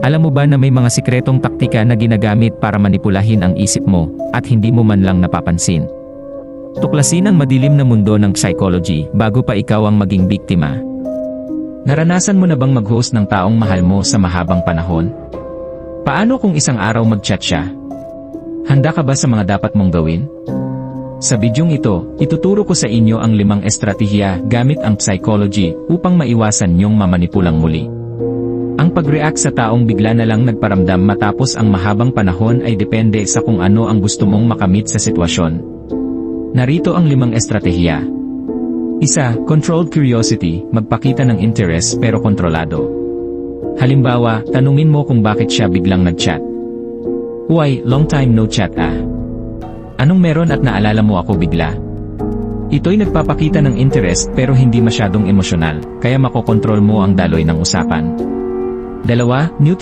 Alam mo ba na may mga sikretong taktika na ginagamit para manipulahin ang isip mo at hindi mo man lang napapansin? Tuklasin ang madilim na mundo ng psychology bago pa ikaw ang maging biktima. Naranasan mo na bang mag-host ng taong mahal mo sa mahabang panahon? Paano kung isang araw mag-chat siya? Handa ka ba sa mga dapat mong gawin? Sa bidyong ito, ituturo ko sa inyo ang 5 estratehiya gamit ang psychology upang maiwasan niyong mamanipulang muli. Ang pag-react sa taong bigla na lang nagparamdam matapos ang mahabang panahon ay depende sa kung ano ang gusto mong makamit sa sitwasyon. Narito ang 5 estratehiya. 1. Controlled curiosity, magpakita ng interest pero kontrolado. Halimbawa, tanungin mo kung bakit siya biglang nag-chat. Why, long time no chat ah. Anong meron at naalala mo ako bigla? Ito'y nagpapakita ng interest pero hindi masyadong emosyonal, kaya makokontrol mo ang daloy ng usapan. 2. Neutral